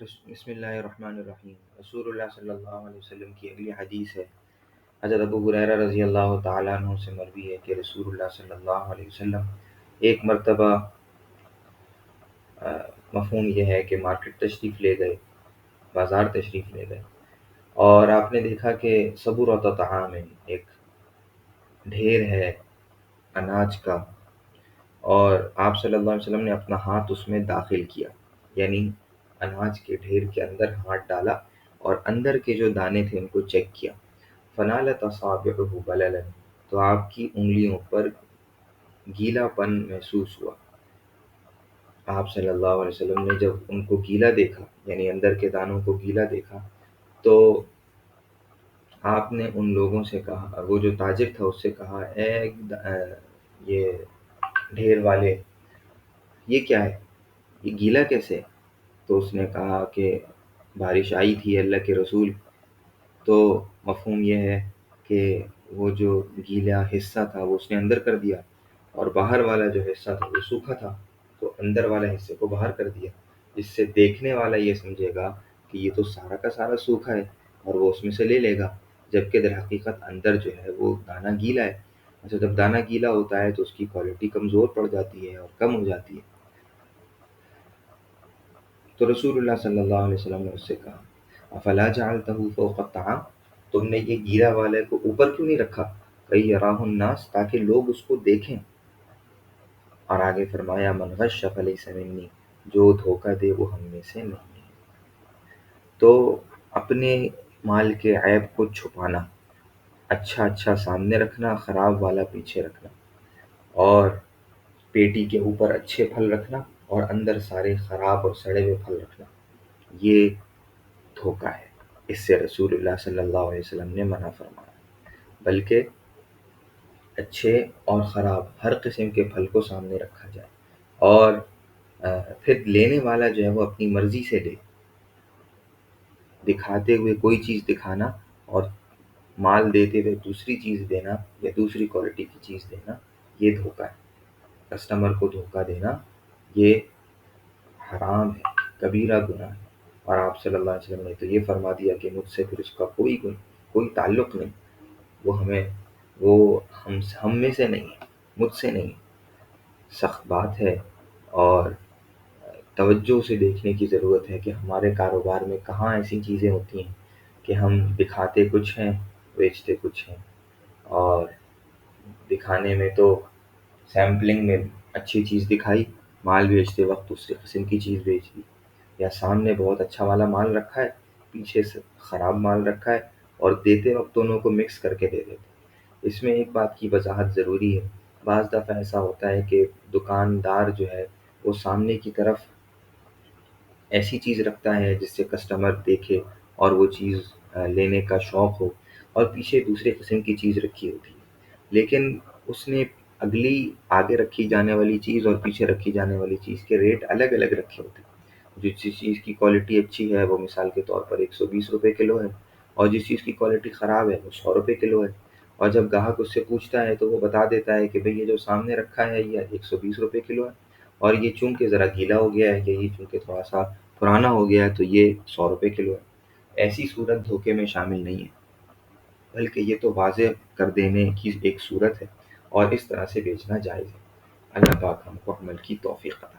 بسم اللہ الرحمن الرحیم۔ رسول اللہ صلی اللہ علیہ وسلم کی اگلی حدیث ہے۔ حضرت ابو ہریرہ رضی اللہ تعالیٰ عنہ سے مروی ہے کہ رسول اللہ صلی اللہ علیہ وسلم ایک مرتبہ مفہوم یہ ہے کہ مارکیٹ تشریف لے گئے، بازار تشریف لے گئے، اور آپ نے دیکھا کہ صبورۃ طعام، ایک ڈھیر ہے اناج کا، اور آپ صلی اللہ علیہ وسلم نے اپنا ہاتھ اس میں داخل کیا، یعنی اناج کے ڈھیر کے اندر ہاتھ ڈالا اور اندر کے جو دانے تھے ان کو چیک کیا۔ فنالت اصابعہ بللا، تو آپ کی انگلیوں پر گیلا پن محسوس ہوا۔ آپ صلی اللہ علیہ وسلم نے جب ان کو گیلا دیکھا، یعنی اندر کے دانوں کو گیلا دیکھا، تو آپ نے ان لوگوں سے کہا، وہ جو تاجر تھا اس سے کہا، یہ ڈھیر والے، یہ کیا ہے، یہ گیلا کیسے ہے؟ تو اس نے کہا کہ بارش آئی تھی اللہ کے رسول، تو مفہوم یہ ہے کہ وہ جو گیلا حصہ تھا وہ اس نے اندر کر دیا، اور باہر والا جو حصہ تھا وہ سوکھا تھا، تو اندر والے حصے کو باہر کر دیا، جس سے دیکھنے والا یہ سمجھے گا کہ یہ تو سارا کا سارا سوکھا ہے اور وہ اس میں سے لے لے گا، جبکہ در حقیقت اندر جو ہے وہ دانہ گیلا ہے۔ اچھا، جب دانہ گیلا ہوتا ہے تو اس کی کوالٹی کمزور پڑ جاتی ہے اور کم ہو جاتی ہے۔ تو رسول اللہ صلی اللہ علیہ وسلم نے اس سے کہا، افلا جعلتہ فوق الطعام، تم نے یہ گیلا والے کو اوپر کیوں نہیں رکھا، کئی یراہ الناس، تاکہ لوگ اس کو دیکھیں۔ اور آگے فرمایا، من غش فلیس منی، جو دھوکہ دے وہ ہم میں سے نہیں ہے۔ تو اپنے مال کے عیب کو چھپانا، اچھا سامنے رکھنا، خراب والا پیچھے رکھنا، اور پیٹی کے اوپر اچھے پھل رکھنا اور اندر سارے خراب اور سڑے ہوئے پھل رکھنا، یہ دھوکہ ہے۔ اس سے رسول اللہ صلی اللہ علیہ وسلم نے منع فرمایا، بلکہ اچھے اور خراب ہر قسم کے پھل کو سامنے رکھا جائے، اور پھر لینے والا جو ہے وہ اپنی مرضی سے لے، دکھاتے ہوئے کوئی چیز دکھانا اور مال دیتے ہوئے دوسری چیز دینا یا دوسری کوالٹی کی چیز دینا، یہ دھوکہ ہے۔ کسٹمر کو دھوکہ دینا یہ حرام ہے، کبیرہ گناہ ہے، اور آپ صلی اللہ علیہ وسلم نے تو یہ فرما دیا کہ مجھ سے پھر اس کا کوئی تعلق نہیں، وہ ہم میں سے نہیں ہے، مجھ سے نہیں ہے۔ سخت بات ہے، اور توجہ سے دیکھنے کی ضرورت ہے کہ ہمارے کاروبار میں کہاں ایسی چیزیں ہوتی ہیں کہ ہم دکھاتے کچھ ہیں بیچتے کچھ ہیں، اور دکھانے میں تو سیمپلنگ میں اچھی چیز دکھائی، مال بیچتے وقت دوسری قسم کی چیز بیچ دی، یا سامنے بہت اچھا والا مال رکھا ہے، پیچھے سے خراب مال رکھا ہے، اور دیتے وقت دونوں کو مکس کر کے دے دیتے۔ اس میں ایک بات کی وضاحت ضروری ہے، بعض دفعہ ایسا ہوتا ہے کہ دکاندار جو ہے وہ سامنے کی طرف ایسی چیز رکھتا ہے جس سے کسٹمر دیکھے اور وہ چیز لینے کا شوق ہو، اور پیچھے دوسرے قسم کی چیز رکھی ہوتی ہے، لیکن اس نے اگلی آگے رکھی جانے والی چیز اور پیچھے رکھی جانے والی چیز کے ریٹ الگ الگ رکھے ہوتے ہیں۔ جس چیز کی کوالٹی اچھی ہے وہ مثال کے طور پر 120 روپے کلو ہے، اور جس چیز کی کوالٹی خراب ہے وہ 100 روپے کلو ہے، اور جب گاہک اس سے پوچھتا ہے تو وہ بتا دیتا ہے کہ بھئی یہ جو سامنے رکھا ہے یہ 120 روپے کلو ہے، اور یہ چونکہ ذرا گیلا ہو گیا ہے، یہ چونکہ تھوڑا سا پرانا ہو گیا ہے تو یہ 100 روپے کلو ہے۔ ایسی صورت دھوکے میں شامل نہیں ہے، بلکہ یہ تو واضح کر دینے کی ایک صورت ہے، اور اس طرح سے بیچنا جائز ہے۔ اللہ پاک ہم کو عمل کی توفیق عطا